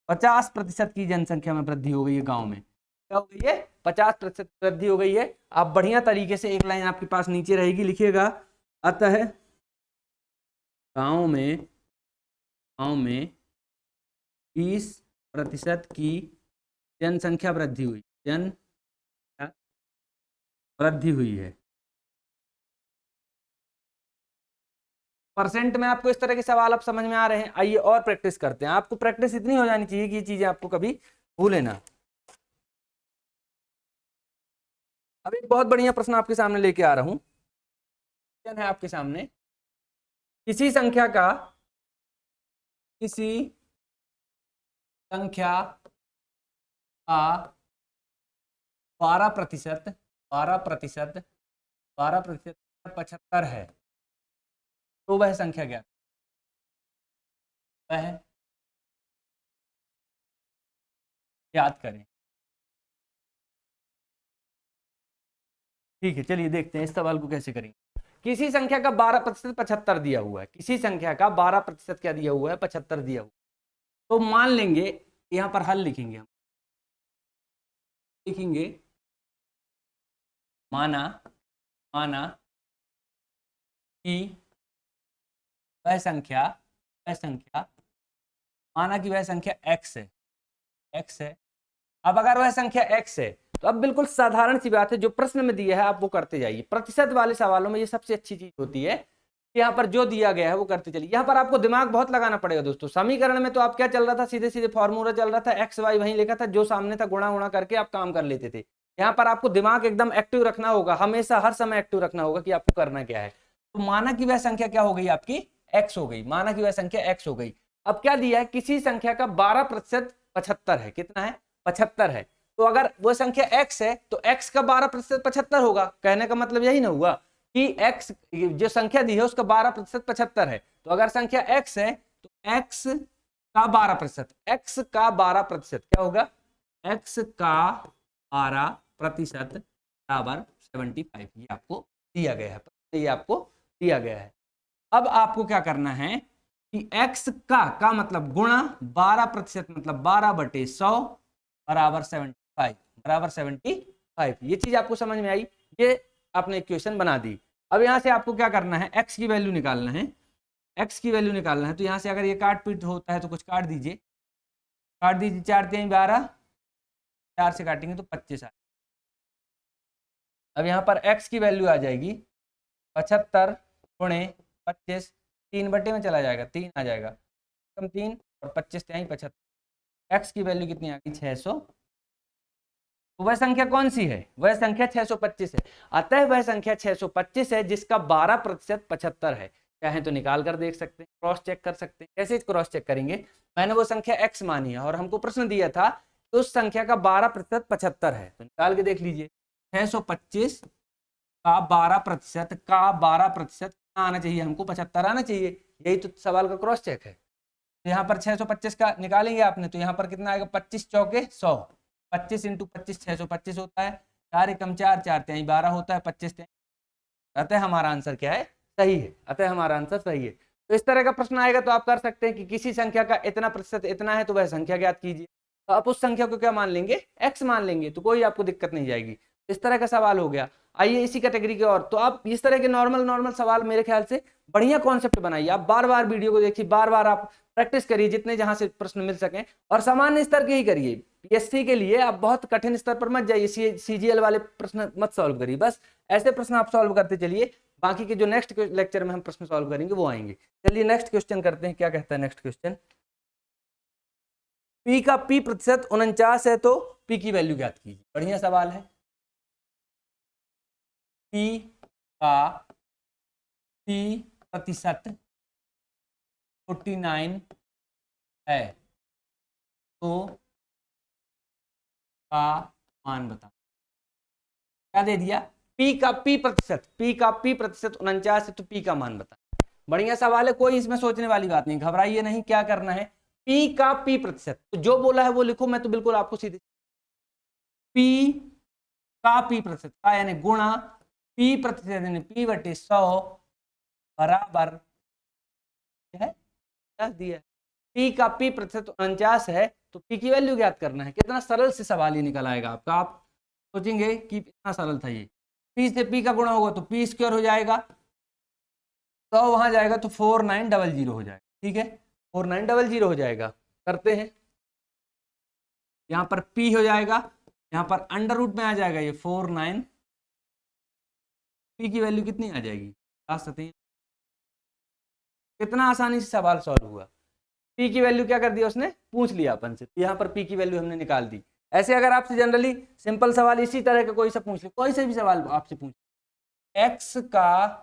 50% की जनसंख्या में वृद्धि हो गई है गांव में, क्या हो गई है 50% वृद्धि हो गई है। आप बढ़िया तरीके से एक लाइन आपके पास नीचे रहेगी, लिखिएगा अतः गांव में 20% की जनसंख्या वृद्धि हुई, है। परसेंट में आपको इस तरह के सवाल अब समझ में आ रहे हैं। आइए और प्रैक्टिस करते हैं, आपको प्रैक्टिस इतनी हो जानी चाहिए कि ये चीजें आपको कभी भूले ना। अब एक बहुत बढ़िया प्रश्न आपके सामने लेके आ रहा हूं, क्वेश्चन है आपके सामने, किसी संख्या का 12% 75 है, तो वह संख्या क्या वह याद करें। ठीक है, चलिए देखते हैं इस सवाल को कैसे करेंगे। किसी संख्या का 12% 75 दिया हुआ है, किसी संख्या का 12% क्या दिया हुआ है 75 दिया हुआ है, तो मान लेंगे यहां पर हल लिखेंगे हम, लिखेंगे माना कि वह संख्या माना कि वह संख्या x है। अब अगर वह संख्या x है तो अब बिल्कुल साधारण सी बात है, जो प्रश्न में दिया है आप वो करते जाइए। प्रतिशत वाले सवालों में ये सबसे अच्छी चीज होती है यहाँ पर जो दिया गया है वो करते चलिए। यहाँ पर आपको दिमाग बहुत लगाना पड़ेगा दोस्तों। समीकरण में तो आप क्या चल रहा था, सीधे सीधे फॉर्मूला चल रहा था, एक्स वाई वहीं लिखा था, जो सामने था गुणा गुणा करके आप काम कर लेते थे। यहाँ पर आपको दिमाग एकदम एक्टिव रखना होगा, हमेशा हर समय एक्टिव रखना होगा कि आपको करना क्या है। तो माना कि वह संख्या क्या हो गई आपकी, एक्स हो गई, माना कि वह संख्या एक्स हो गई। अब क्या दिया है, किसी संख्या का 12% 75 है, कितना है, 75 है। तो अगर वो संख्या x है तो x का 12% 75 होगा। कहने का मतलब यही ना हुआ कि x जो संख्या दी है उसका 12% 75 है। तो अगर संख्या x है तो x का 12%, x का 12% क्या होगा, x का 12% बराबर 75। ये आपको दिया गया है, ये आपको दिया गया है। अब आपको क्या करना है कि x का मतलब गुणा 12% मतलब 12/100 बराबर 75, बराबर 75। ये चीज आपको समझ में आई, ये आपने इक्वेशन बना दी। अब यहां से आपको क्या करना है, x की वैल्यू निकालना है, x की वैल्यू निकालना है। तो यहां से अगर ये काट पीट होता है तो कुछ काट दीजिए, काट दीजिए, 4 3 12, 4 से काटेंगे तो 25 आ। अब यहाँ पर x की वैल्यू आ जाएगी 75 गुणे 25, 3 बटे में चला जाएगा, 3 आ जाएगा, कम 3 और 25 त्याई 75। x की वैल्यू कितनी आ गई, 600। तो वह संख्या कौन सी है, वह संख्या 625 है। अतः वह संख्या 625 है जिसका 12% 75 है। चाहे तो निकाल कर देख सकते हैं, क्रॉस चेक कर सकते हैं। कैसे क्रॉस चेक करेंगे, मैंने वो संख्या x मानी है और हमको प्रश्न दिया था तो उस संख्या का 12% 75 है, तो निकाल के देख लीजिए। 625 का 12% का 12% आना चाहिए हमको, 75 आना चाहिए। यही तो सवाल का क्रॉस चेक है। तो यहाँ पर 625 का निकालेंगे आपने तो यहाँ पर कितना आएगा, 25 चौके 100, 25 इंटू 25 625 होता है, 4 एकम 4, 4 त्याई 12 होता है, 25 त्याई। अतः हमारा आंसर क्या है, सही है। अतः हमारा आंसर सही है। तो इस तरह का प्रश्न आएगा तो आप कर सकते हैं कि किसी संख्या का इतना प्रतिशत इतना है तो वह संख्या ज्ञात कीजिए। तो आप उस संख्या को क्या मान लेंगे, x मान लेंगे, तो कोई आपको दिक्कत नहीं जाएगी। इस तरह का सवाल हो गया। आइए इसी कैटेगरी के और, तो आप इस तरह के नॉर्मल सवाल मेरे ख्याल से बढ़िया कॉन्सेप्ट बनाइए। आप बार बार वीडियो को देखिए, बार बार आप प्रैक्टिस करिए जितने जहां से प्रश्न मिल सके, और सामान्य स्तर के ही करिए। पीएससी के लिए आप बहुत कठिन स्तर पर मत जाइए, सीजीएल वाले प्रश्न मत सॉल्व करिए, बस ऐसे प्रश्न आप सॉल्व करते चलिए। बाकी के जो नेक्स्ट लेक्चर में हम प्रश्न सॉल्व करेंगे वो आएंगे। चलिए नेक्स्ट क्वेश्चन करते हैं, क्या कहता है नेक्स्ट क्वेश्चन। पी का p प्रतिशत 49 है तो p की वैल्यू ज्ञात कीजिए। बढ़िया सवाल है। p का p प्रतिशत 49 है तो का मान बता। क्या दे दिया, p का p प्रतिशत, p का p प्रतिशत 49 है तो p का मान बता। बढ़िया सवाल है, कोई इसमें सोचने वाली बात नहीं, घबराइए नहीं। क्या करना है, p का p प्रतिशत, तो जो बोला है वो लिखो। मैं तो बिल्कुल आपको सीधे p का p प्रतिशत का यानी गुणा p प्रतिशत यानी p/100 बराबर है, क्या दिया, p का p प्रतिशत 49 है तो p की वैल्यू ज्ञात करना है। कितना सरल से सवाल ही निकल आएगा आपका। आप सोचेंगे कि इतना सरल था ये, p से p का गुणा होगा तो p स्क्वायर हो जाएगा, 100 वहां जाएगा तो 4900 हो जाएगा। ठीक है, 4900 हो जाएगा। करते हैं, यहाँ पर p हो जाएगा, यहाँ पर अंडर रूट में आ जाएगा ये 49, p की वैल्यू कितनी आ जाएगी, बता सकते हैं। कितना आसानी से सवाल सॉल्व हुआ। p की वैल्यू क्या कर दिया उसने, पूछ लिया अपन से, यहाँ पर p की वैल्यू हमने निकाल दी। ऐसे अगर आपसे जनरली सिंपल सवाल इसी तरह का कोई सा पूछ ले, कोई से भी सवाल आपसे पूछ, x का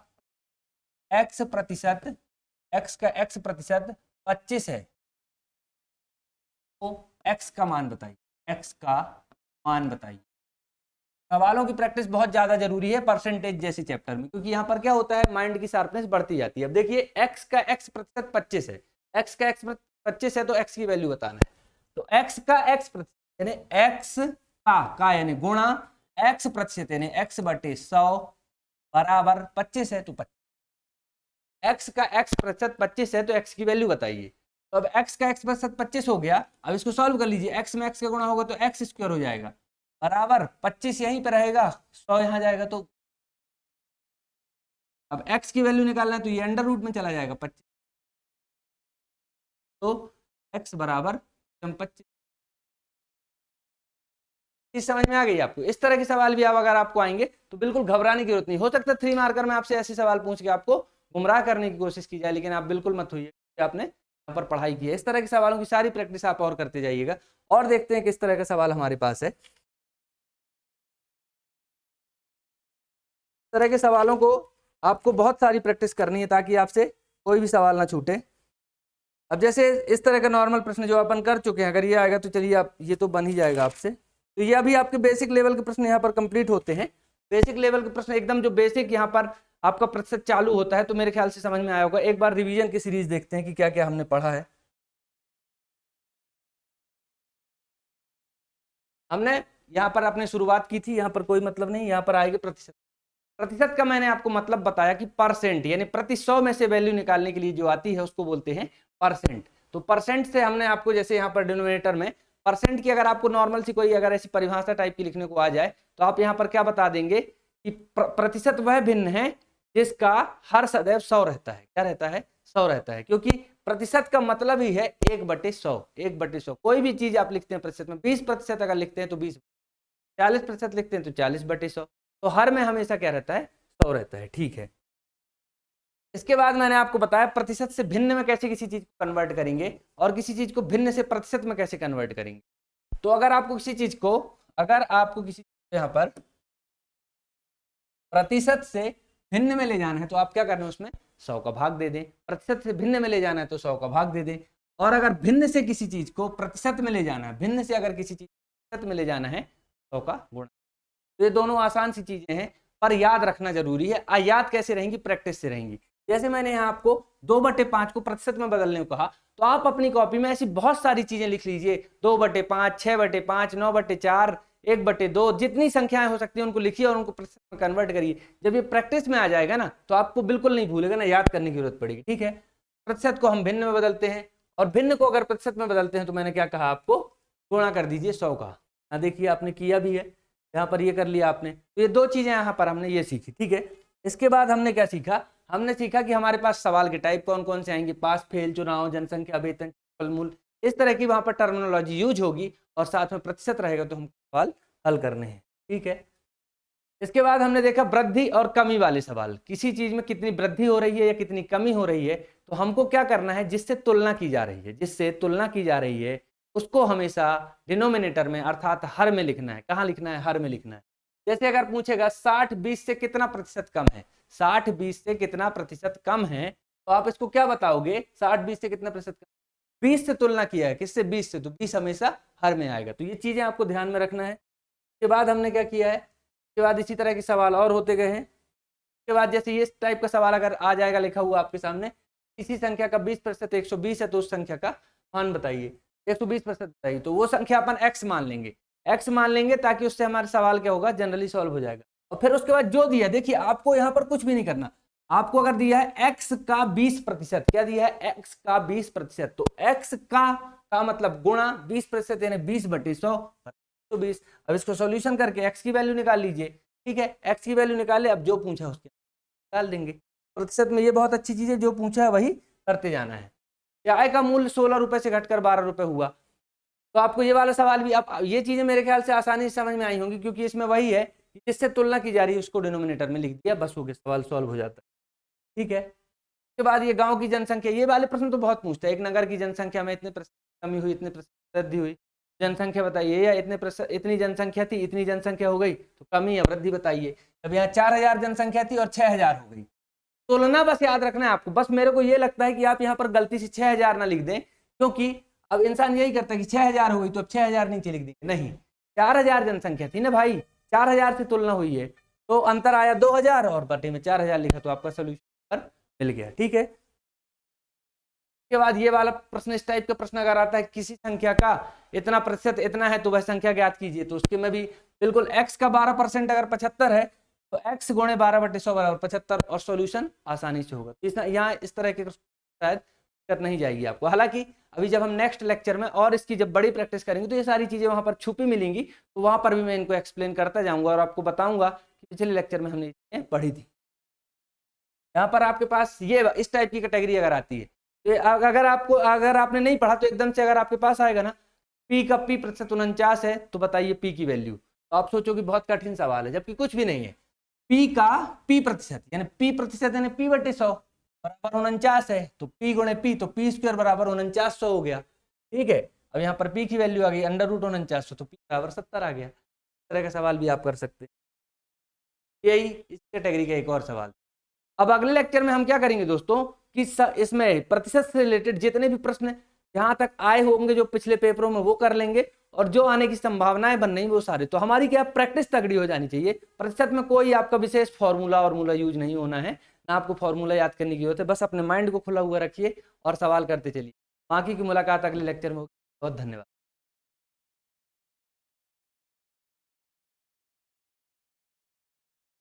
x प्रतिशत 25 है तो x का मान बताइए, x का मान बताइए। सवालों की प्रैक्टिस बहुत ज्यादा जरूरी है परसेंटेज जैसे चैप्टर में, क्योंकि यहाँ पर क्या होता है, माइंड की शार्पनेस बढ़ती जाती है। अब देखिए x का x प्रतिशत 25 है, x का x 25 है तो x की वैल्यू बताना है। तो x का x प्रतिशत यानी x का यानी गुणा x प्रतिशत यानी x/100 बराबर 25 है तो 25, x का x प्रतिशत 25 है तो x की वैल्यू बताइए। तो अब x का x प्रतिशत 25 हो गया। अब इसको सॉल्व कर लीजिए, x में x का गुणा होगा तो x स्क्वायर हो जाएगा बराबर 25 यहीं पर रहेगा, 100 यहाँ जाएगा। तो अब x की वैल्यू निकालना है तो ये अंडर रूट में चला जाएगा 25, तो x बराबर 25। चीज समझ में आ गई आपको। इस तरह के सवाल भी आप अगर आपको आएंगे तो बिल्कुल घबराने की जरूरत नहीं। हो सकता है 3 मार्कर में आपसे ऐसे सवाल पूछ के आपको गुमराह करने की कोशिश की जाए, लेकिन आप बिल्कुल मत होइए, आपने यहाँ पर पढ़ाई की है। इस तरह के सवालों की सारी प्रैक्टिस आप और करते जाइएगा। और देखते हैं किस तरह का सवाल हमारे पास है। इस तरह के सवालों को आपको बहुत सारी प्रैक्टिस करनी है ताकि आपसे कोई भी सवाल ना छूटे। अब जैसे इस तरह का नॉर्मल प्रश्न जो अपन कर चुके हैं, अगर ये आएगा तो चलिए आप ये तो बन ही जाएगा आपसे। तो ये अभी आपके बेसिक लेवल के प्रश्न यहाँ पर कंप्लीट होते हैं। बेसिक लेवल के प्रश्न एकदम जो बेसिक यहाँ पर आपका प्रतिशत चालू होता है, तो मेरे ख्याल से समझ में आया होगा। एक बार रिवीजन की सीरीज देखते हैं कि क्या क्या हमने पढ़ा है। हमने यहाँ पर अपने शुरुआत की थी, यहाँ पर कोई मतलब नहीं, यहाँ पर आएगा प्रतिशत। प्रतिशत का मैंने आपको मतलब बताया कि परसेंट, यानी प्रति 100 में से वैल्यू निकालने के लिए जो आती है उसको बोलते हैं परसेंट। तो परसेंट से हमने आपको, जैसे यहाँ पर डिनोमिनेटर में परसेंट की अगर आपको नॉर्मल सी कोई अगर ऐसी परिभाषा टाइप की लिखने को आ जाए, तो आप यहाँ पर क्या बता देंगे कि प्रतिशत वह भिन्न है जिसका हर सदैव 100 रहता है। क्या रहता है? 100 रहता है, क्योंकि प्रतिशत का मतलब ही है 1/100। 1/100 कोई भी चीज आप लिखते हैं प्रतिशत में, 20% अगर लिखते हैं तो 20, 40% लिखते हैं तो 40/100। तो हर में हमेशा क्या रहता है? 100 रहता है। ठीक है। इसके बाद मैंने आपको बताया प्रतिशत से भिन्न में कैसे किसी चीज को कन्वर्ट करेंगे, और किसी चीज को भिन्न से प्रतिशत में कैसे कन्वर्ट करेंगे। तो अगर आपको किसी चीज को यहाँ पर प्रतिशत से भिन्न में ले जाना है, तो आप क्या करना है, उसमें 100 का भाग दे दें। प्रतिशत से भिन्न में ले जाना है तो 100 का भाग दे दें। और अगर भिन्न से किसी चीज को प्रतिशत में ले जाना है, भिन्न से अगर किसी चीज प्रतिशत में ले जाना है, 100 का गुणा। तो ये दोनों आसान सी चीजें हैं, पर याद रखना जरूरी है। याद कैसे रहेंगी? प्रैक्टिस से रहेंगी। जैसे मैंने यहाँ आपको 2/5 को प्रतिशत में बदलने को कहा, तो आप अपनी कॉपी में ऐसी बहुत सारी चीजें लिख लीजिए। 2/5, 6/5, 9/4, 1/2, जितनी संख्याएं हो सकती हैं उनको लिखिए और उनको प्रतिशत में कन्वर्ट करिए। जब ये प्रैक्टिस में आ जाएगा ना, तो आपको बिल्कुल नहीं भूलेगा ना, याद करने की जरूरत पड़ेगी। ठीक है। प्रतिशत को हम भिन्न में बदलते हैं, और भिन्न को अगर प्रतिशत में बदलते हैं तो मैंने क्या कहा आपको? गुणा कर दीजिए 100 का। देखिए आपने किया भी है, यहाँ पर ये कर लिया आपने। तो ये दो चीजें यहाँ पर हमने ये सीखी। ठीक है। इसके बाद हमने क्या सीखा? हमने सीखा कि हमारे पास सवाल के टाइप कौन कौन से आएंगे, पास, फेल, चुनाव, जनसंख्या, वेतन, फलमूल, इस तरह की वहां पर टर्मिनोलॉजी यूज होगी, और साथ में प्रतिशत रहेगा, तो हम सवाल हल करने हैं। ठीक है। इसके बाद हमने देखा वृद्धि और कमी वाले सवाल। किसी चीज में कितनी वृद्धि हो रही है या कितनी कमी हो रही है, तो हमको क्या करना है, जिससे तुलना की जा रही है, जिससे तुलना की जा रही है उसको हमेशा डिनोमिनेटर में अर्थात हर में लिखना है। कहाँ लिखना है? हर में लिखना है। जैसे अगर पूछेगा 60-20 से कितना प्रतिशत कम है, 60-20 से कितना प्रतिशत कम है, तो आप इसको क्या बताओगे? 60-20 से कितना प्रतिशत कम? 20 से तुलना किया है, किससे? 20 से, तो 20 हमेशा हर में आएगा। तो ये चीजें आपको ध्यान में रखना है। इसके बाद हमने क्या किया है, इसके बाद इसी तरह के सवाल और होते गए हैं। इसके बाद जैसे ये टाइप का सवाल अगर आ जाएगा लिखा हुआ आपके सामने, इसी संख्या का 20% 120 है, तो उस संख्या का मान बताइए। 120% बताइए, तो वो संख्या अपन x मान लेंगे। x मान लेंगे ताकि उससे हमारा सवाल क्या होगा? जनरली सॉल्व हो जाएगा। और फिर उसके बाद जो दिया, देखिए आपको यहाँ पर कुछ भी नहीं करना। आपको अगर दिया है x का 20%, क्या दिया है? x का 20%, तो x का मतलब गुणा 20%, यानी 20/100, 120। अब इसको सॉल्यूशन करके x की वैल्यू निकाल लीजिए। ठीक है। x की वैल्यू निकाले, अब जो पूछा उसके निकाल देंगे। प्रतिशत में ये बहुत अच्छी चीज है, जो पूछा है वही करते जाना है। आय का मूल्य 16 रुपए से घटकर 12 रुपए हुआ, तो आपको ये वाला सवाल भी, अब ये चीजें मेरे ख्याल से आसानी से समझ में आई होंगी, क्योंकि इसमें वही है कि जिससे तुलना की जा रही है उसको डिनोमिनेटर में लिख दिया, बस हो गया, सवाल सॉल्व हो जाता है। ठीक है। उसके बाद ये गांव की जनसंख्या, ये वाले प्रश्न तो बहुत पूछते हैं। एक नगर की जनसंख्या में इतने प्रतिशत कमी हुई, इतने प्रतिशत वृद्धि हुई, जनसंख्या बताइए, या इतनी जनसंख्या थी, इतनी जनसंख्या हो गई, तो कमी या वृद्धि बताइए। अब यहाँ 4000 जनसंख्या थी और 6000 हो गई। तुलना बस याद रखना है आपको। बस मेरे को ये लगता है कि आप यहाँ पर गलती से 6000 ना लिख दें, क्योंकि अब इंसान यही करता है कि 6000 हो गई तो अब 6000 नीचे लिख देंगे। नहीं, 4000 जनसंख्या थी ना भाई, 4000 से तुलना हुई है, तो अंतर आया 2000 और बटे में 4000 लिखा, तो आपका सोल्यूशन मिल गया। ठीक है। के बाद ये वाला प्रश्न, इस टाइप का प्रश्न अगर आता है, किसी संख्या का इतना प्रतिशत इतना है तो वह संख्या ज्ञात कीजिए, तो उसके में भी बिल्कुल x का 12% अगर 75 है, तो x गुणे 12/100 बराबर 75, और सॉल्यूशन आसानी से होगा। यहाँ इस तरह के शायद दिक्कत नहीं जाएगी आपको। हालांकि अभी जब हम नेक्स्ट लेक्चर में और इसकी जब बड़ी प्रैक्टिस करेंगे, तो ये सारी चीजें वहां पर छुपी मिलेंगी, तो वहां पर भी मैं इनको एक्सप्लेन करता जाऊंगा और आपको बताऊंगा कि पिछले लेक्चर में हमने ये पढ़ी थी। यहाँ पर आपके पास ये इस टाइप की कैटेगरी अगर आती है, तो अगर आपने नहीं पढ़ा, तो एकदम से अगर आपके पास आएगा ना, p का p%49 है, तो बताइए p की वैल्यू। तो आप सोचो कि बहुत कठिन सवाल है, जबकि कुछ भी नहीं है। p का p%, यानी p% यानी p/100, बराबर 49 है, तो P गुणे P, तो P स्क्वायर बराबर 4900 हो गया। ठीक है, अब यहाँ पर P की वैल्यू आ गई √4900, तो P बराबर 70 आ गया। इस तरह का सवाल भी आप कर सकते हैं। यही इस कैटेगरी का एक और सवाल। अब अगले लेक्चर में हम क्या करेंगे दोस्तों कि इसमें प्रतिशत से रिलेटेड जितने भी प्रश्न जहां तक आए होंगे जो पिछले पेपरों में वो कर लेंगे, और जो आने की संभावनाएं बन रही वो सारे। तो हमारी क्या प्रैक्टिस तगड़ी हो जानी चाहिए। प्रतिशत में कोई आपका विशेष फॉर्मूला यूज नहीं होना है, ना आपको फॉर्मूला याद करने की जरूरत है, बस अपने माइंड को खुला हुआ रखिए और सवाल करते चलिए। बाकी की मुलाकात अगले लेक्चर में होगी। बहुत धन्यवाद।